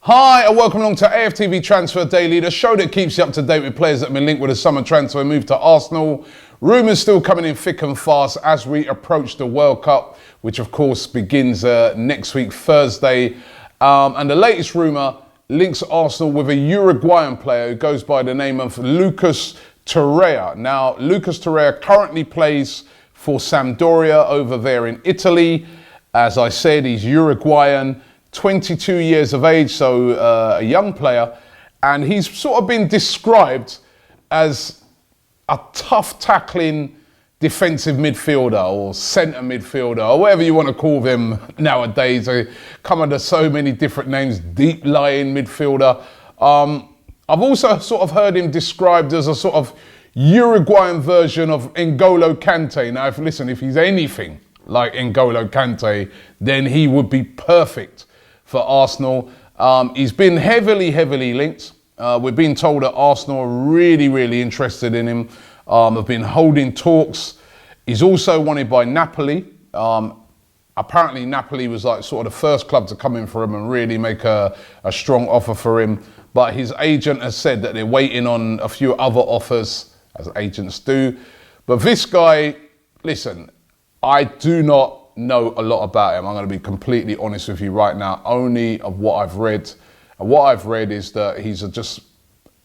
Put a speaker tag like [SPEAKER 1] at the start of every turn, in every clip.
[SPEAKER 1] Hi and welcome along to AFTV Transfer Daily, the show that keeps you up to date with players that have been linked with a summer transfer move to Arsenal. Rumours still coming in thick and fast as we approach the World Cup, which of course begins next week, Thursday. And the latest rumour links Arsenal with a Uruguayan player who goes by the name of Lucas Torreira. Now, Lucas Torreira currently plays for Sampdoria over there in Italy. As I said, he's Uruguayan. 22 years of age, so a young player, and he's sort of been described as a tough tackling defensive midfielder or centre midfielder or whatever you want to call them nowadays. They come under so many different names, deep lying midfielder. I've also sort of heard him described as a sort of Uruguayan version of N'Golo Kante. Now, if he's anything like N'Golo Kante, then he would be perfect for Arsenal. He's been heavily linked. We've been told that Arsenal are really interested in him. Have been holding talks. He's also wanted by Napoli. Apparently Napoli was like sort of the first club to come in for him and really make a strong offer for him. But his agent has said that they're waiting on a few other offers, as agents do. But this guy, listen, I do not know a lot about him. I'm going to be completely honest with you right now, only of what I've read. And what I've read is that he's just,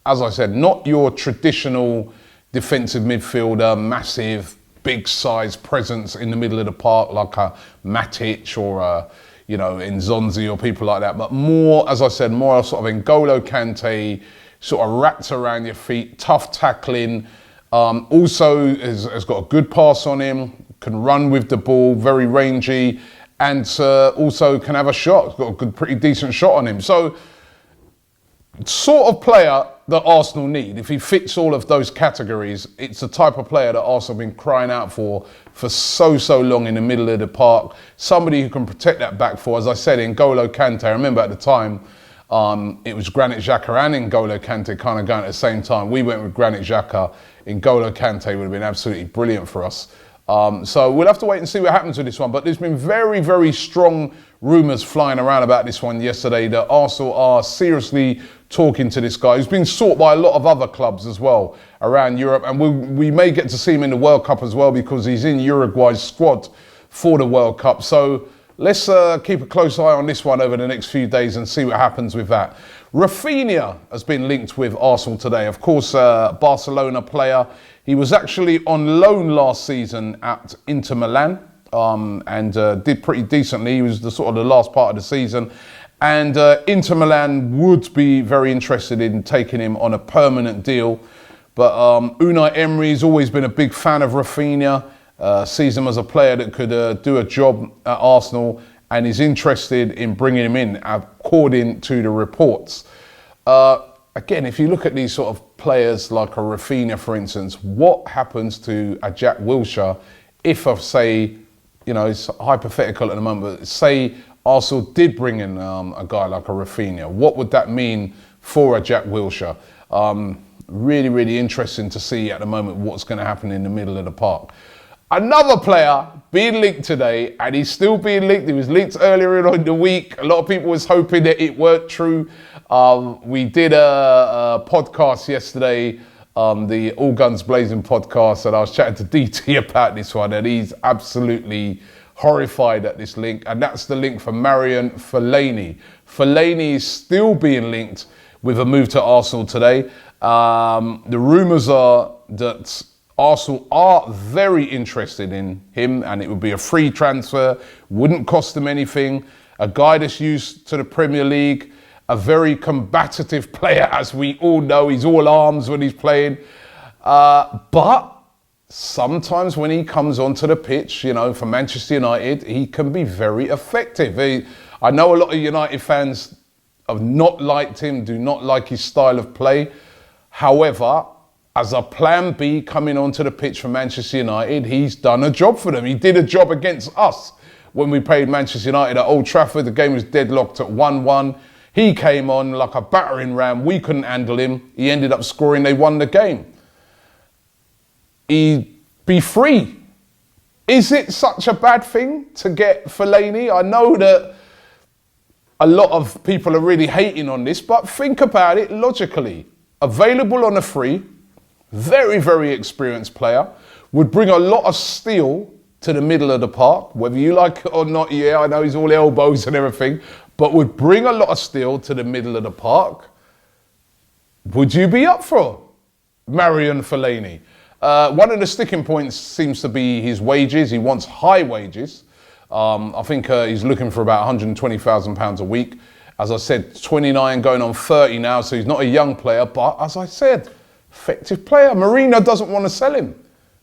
[SPEAKER 1] as I said, not your traditional defensive midfielder, massive, big size presence in the middle of the park like a Matic or a, Nzonzi or people like that, but more, as I said, more sort of N'Golo Kante, sort of wrapped around your feet, tough tackling. Also has got a good pass on him, can run with the ball, very rangy, and also can have a shot. He's got a good, pretty decent shot on him. So, sort of player that Arsenal need. If he fits all of those categories, it's the type of player that Arsenal have been crying out for so long in the middle of the park. Somebody who can protect that back four. As I said, N'Golo Kante, I remember at the time, it was Granit Xhaka and N'Golo Kante kind of going at the same time. We went with Granit Xhaka. N'Golo Kante would have been absolutely brilliant for us. So we'll have to wait and see what happens with this one. But there's been very strong rumours flying around about this one yesterday that Arsenal are seriously talking to this guy who's been sought by a lot of other clubs as well around Europe. And we may get to see him in the World Cup as well because he's in Uruguay's squad for the World Cup. So let's keep a close eye on this one over the next few days and see what happens with that. Rafinha has been linked with Arsenal today. Of course, Barcelona player. He was actually on loan last season at Inter Milan and did pretty decently. He was the last part of the season. And Inter Milan would be very interested in taking him on a permanent deal. But Unai Emery's always been a big fan of Rafinha. Sees him as a player that could do a job at Arsenal and is interested in bringing him in, according to the reports. Again, if you look at these sort of players like a Rafinha, for instance, what happens to a Jack Wilshere if, say, it's hypothetical at the moment, but say Arsenal did bring in a guy like a Rafinha? What would that mean for a Jack Wilshere? Really interesting to see at the moment what's going to happen in the middle of the park. Another player being linked today, and he's still being linked. He was linked earlier in the week. A lot of people was hoping that it weren't true. We did a podcast yesterday, the All Guns Blazing podcast, and I was chatting to DT about this one, and he's absolutely horrified at this link, and that's the link for Marion Fellaini. Fellaini is still being linked with a move to Arsenal today. The rumours are that Arsenal are very interested in him, and it would be a free transfer, wouldn't cost them anything. A guy that's used to the Premier League, a very combative player, as we all know. He's all arms when he's playing. But sometimes when he comes onto the pitch, for Manchester United, he can be very effective. I know a lot of United fans have not liked him, do not like his style of play. However, as a plan B coming onto the pitch for Manchester United, he's done a job for them. He did a job against us when we played Manchester United at Old Trafford. The game was deadlocked at 1-1. He came on like a battering ram. We couldn't handle him. He ended up scoring. They won the game. He'd be free. Is it such a bad thing to get Fellaini? I know that a lot of people are really hating on this, but think about it logically. Available on a free, very, very experienced player, would bring a lot of steel to the middle of the park, whether you like it or not. Yeah, I know he's all elbows and everything, but would bring a lot of steel to the middle of the park. Would you be up for Marion Fellaini? One of the sticking points seems to be his wages. He wants high wages. I think he's looking for about £120,000 a week. As I said, 29 going on 30 now, so he's not a young player, but as I said, effective player. Mourinho doesn't want to sell him.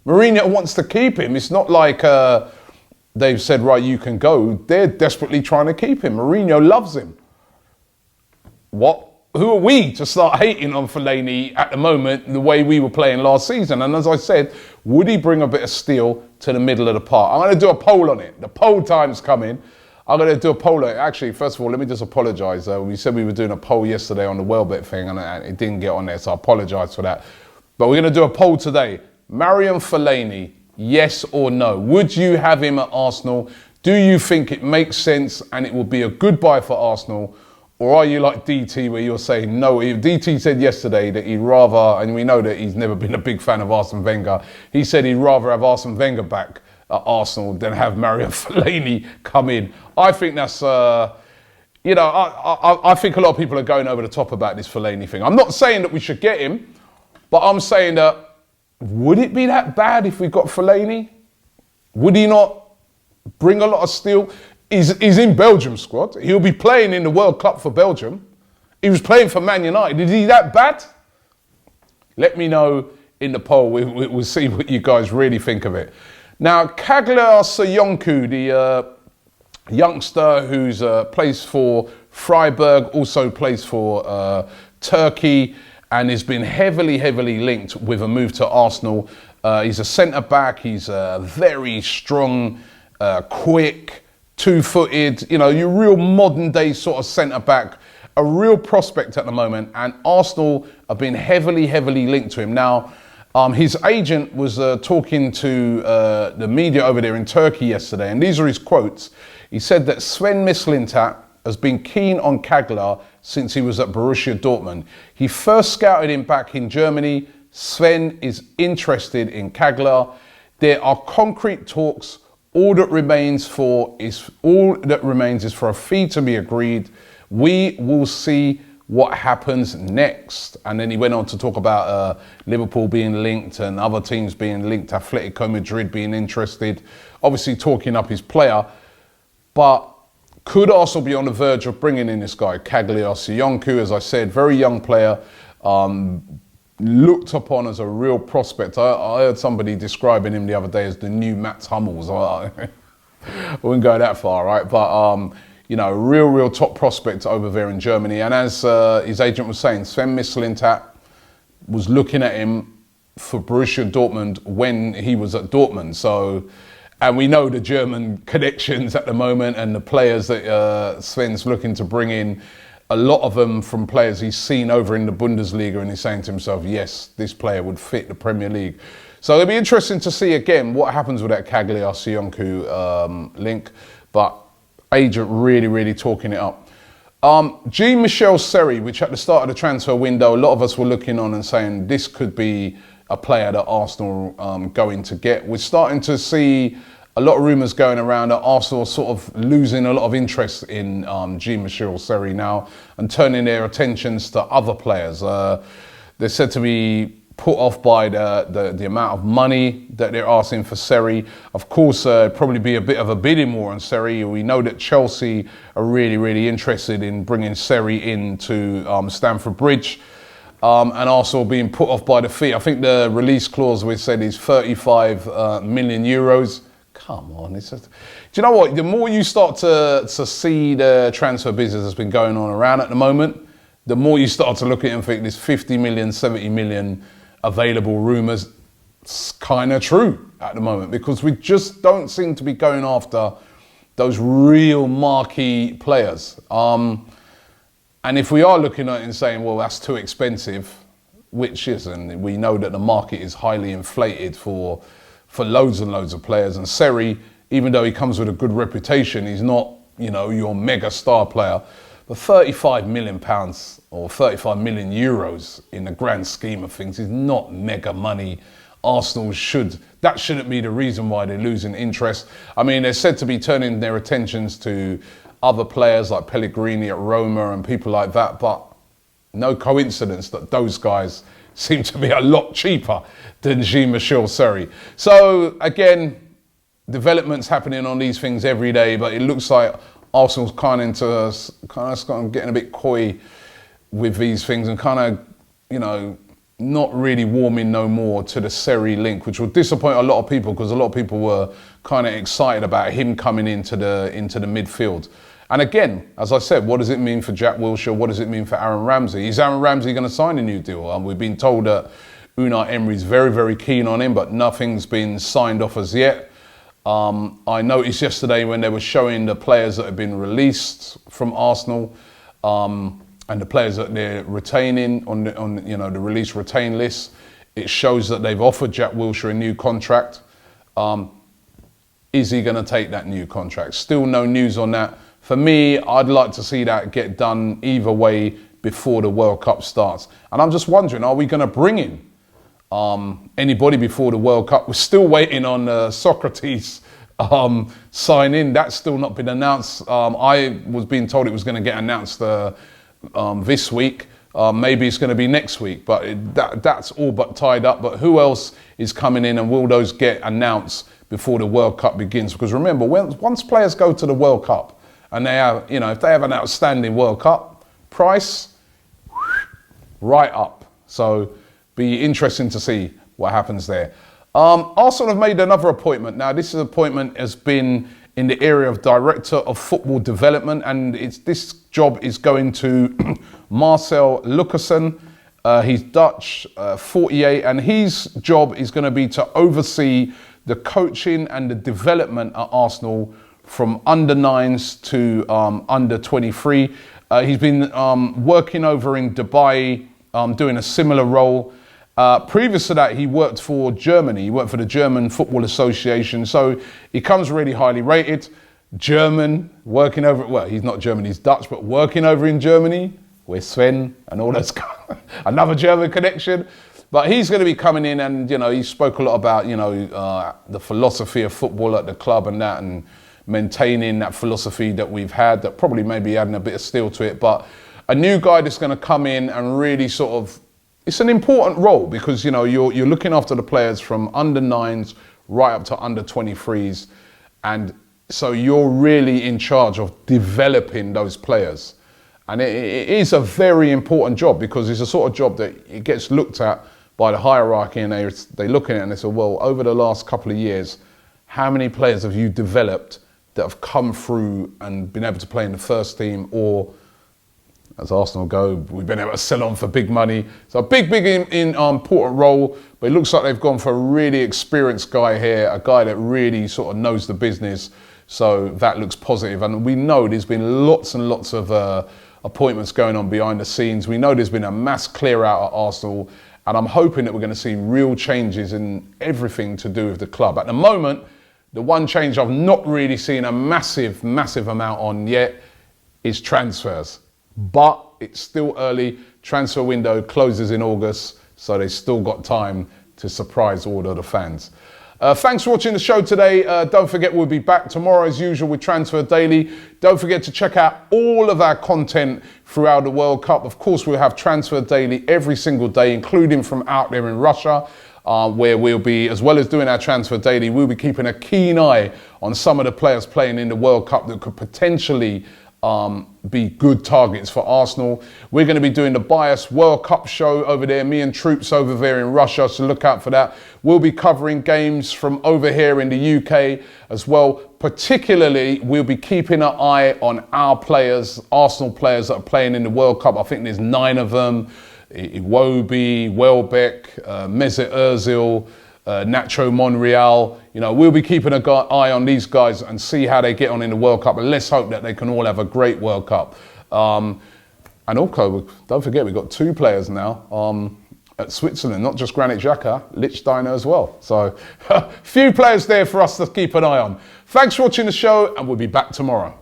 [SPEAKER 1] Mourinho wants to keep him. It's not like they've said, right, you can go. They're desperately trying to keep him. Mourinho loves him. What? Who are we to start hating on Fellaini at the moment the way we were playing last season? And as I said, would he bring a bit of steel to the middle of the park? I'm going to do a poll on it. The poll time's coming. I'm going to do a poll on it. Actually, first of all, let me just apologise. We said we were doing a poll yesterday on the Welbeck thing and it didn't get on there, so I apologise for that. But we're going to do a poll today. Marion Fellaini, yes or no? Would you have him at Arsenal? Do you think it makes sense and it will be a good buy for Arsenal? Or are you like DT where you're saying no? DT said yesterday that he'd rather, and we know that he's never been a big fan of Arsene Wenger, he said he'd rather have Arsene Wenger back at Arsenal than have Marion Fellaini come in. I think that's, I think a lot of people are going over the top about this Fellaini thing. I'm not saying that we should get him, but I'm saying that would it be that bad if we got Fellaini? Would he not bring a lot of steel? He's in Belgium's squad. He'll be playing in the World Cup for Belgium. He was playing for Man United. Is he that bad? Let me know in the poll. We'll see what you guys really think of it. Now, Soyuncu, the youngster who's plays for Freiburg, also plays for Turkey, and has been heavily linked with a move to Arsenal. He's a centre-back. He's very strong, quick, two-footed, your real modern-day sort of centre-back, a real prospect at the moment, and Arsenal have been heavily linked to him. Now, his agent was talking to the media over there in Turkey yesterday, and these are his quotes. He said that Sven Mislintat has been keen on Kagler since he was at Borussia Dortmund. He first scouted him back in Germany. Sven is interested in Kagler. There are concrete talks. All that remains is for a fee to be agreed. We will see what happens next. And then he went on to talk about Liverpool being linked and other teams being linked, Atletico Madrid being interested, obviously talking up his player. But could Arsenal be on the verge of bringing in this guy, Soyuncu, as I said, very young player, looked upon as a real prospect. I heard somebody describing him the other day as the new Mats Hummels. I wouldn't go that far, right? But, real top prospect over there in Germany. And as his agent was saying, Sven Mislintat was looking at him for Borussia Dortmund when he was at Dortmund. So, and we know the German connections at the moment and the players that Sven's looking to bring in, a lot of them from players he's seen over in the Bundesliga, and he's saying to himself, yes, this player would fit the Premier League. So it'll be interesting to see again what happens with that Soyuncu link, but agent really talking it up. Jean-Michel Seri, which at the start of the transfer window, a lot of us were looking on and saying this could be a player that Arsenal going to get. We're starting to see a lot of rumours going around that Arsenal are sort of losing a lot of interest in Jean-Michel Seri now and turning their attentions to other players. They're said to be put off by the amount of money that they're asking for Seri. Of course, probably be a bit of a bidding war on Seri. We know that Chelsea are really interested in bringing Seri into Stamford Bridge. And Arsenal being put off by the fee. I think the release clause we said is 35 million euros. Come on, do you know what? The more you start to see the transfer business that's been going on around at the moment, the more you start to look at it and think this 50 million, 70 million available rumours, it's kind of true at the moment, because we just don't seem to be going after those real marquee players. And if we are looking at it and saying, well, that's too expensive, which isn't, we know that the market is highly inflated for loads and loads of players. And Seri, even though he comes with a good reputation, he's not, your mega star player. But £35 million or 35 million euros in the grand scheme of things is not mega money. Arsenal shouldn't be the reason why they're losing interest. I mean, they're said to be turning their attentions to other players like Pellegrini at Roma and people like that, but no coincidence that those guys seem to be a lot cheaper than Jean-Michel Seri. So again, developments happening on these things every day, but it looks like Arsenal's kind of getting a bit coy with these things and kind of, you know, not really warming no more to the Seri link, which will disappoint a lot of people because a lot of people were kind of excited about him coming into the midfield. And again, as I said, what does it mean for Jack Wilshere? What does it mean for Aaron Ramsey? Is Aaron Ramsey going to sign a new deal? We've been told that Unai Emery's very, very keen on him, but nothing's been signed off as yet. I noticed yesterday when they were showing the players that have been released from Arsenal, and the players that they're retaining on the release retain list, it shows that they've offered Jack Wilshere a new contract. Is he going to take that new contract? Still no news on that. For me, I'd like to see that get done either way before the World Cup starts. And I'm just wondering, are we going to bring in anybody before the World Cup? We're still waiting on Socrates sign in. That's still not been announced. I was being told it was going to get announced this week. Maybe it's going to be next week, but that's all but tied up. But who else is coming in, and will those get announced before the World Cup begins? Because remember, once players go to the World Cup and they have, if they have an outstanding World Cup, price right up. So be interesting to see what happens there. Arsenal have made another appointment. Now, this appointment has been in the area of Director of Football Development, and this job is going to Marcel Lucassen. He's Dutch, 48, and his job is going to be to oversee the coaching and the development at Arsenal from under-9s to under-23. He's been working over in Dubai, doing a similar role. Previous to that, he worked for Germany. He worked for the German Football Association. So he comes really highly rated. German, working over, well, he's not German, he's Dutch, but working over in Germany with Sven and all those, another German connection. But he's going to be coming in and, he spoke a lot about, the philosophy of football at the club and that, and maintaining that philosophy that we've had, that probably maybe adding a bit of steel to it. But a new guy that's going to come in and really sort of, it's an important role because, you're looking after the players from under-9s right up to under-23s. And so you're really in charge of developing those players. And it is a very important job because it's a sort of job that it gets looked at by the hierarchy, and they look at it and they say, well, over the last couple of years, how many players have you developed that have come through and been able to play in the first team, or as Arsenal go, we've been able to sell on for big money. So a big important role, but it looks like they've gone for a really experienced guy here, a guy that really sort of knows the business. So that looks positive. And we know there's been lots and lots of appointments going on behind the scenes. We know there's been a mass clear out at Arsenal, and I'm hoping that we're going to see real changes in everything to do with the club. At the moment, the one change I've not really seen a massive amount on yet is transfers. But it's still early. Transfer window closes in August, so they've still got time to surprise all of the fans. Thanks for watching the show today. Don't forget, we'll be back tomorrow as usual with Transfer Daily. Don't forget to check out all of our content throughout the World Cup. Of course, we'll have Transfer Daily every single day, including from out there in Russia, where we'll be, as well as doing our Transfer Daily, we'll be keeping a keen eye on some of the players playing in the World Cup that could potentially be good targets for Arsenal. We're going to be doing the Bias World Cup show over there, me and Troops over there in Russia, so look out for that. We'll be covering games from over here in the UK as well. Particularly, we'll be keeping an eye on our players, Arsenal players that are playing in the World Cup. I think there's 9 of them. Iwobi, Welbeck, Mesut Ozil, Nacho Monreal. We'll be keeping an eye on these guys and see how they get on in the World Cup. And let's hope that they can all have a great World Cup. And also, don't forget, we've got 2 players now at Switzerland, not just Granit Xhaka, Lichtsteiner as well. So, a few players there for us to keep an eye on. Thanks for watching the show, and we'll be back tomorrow.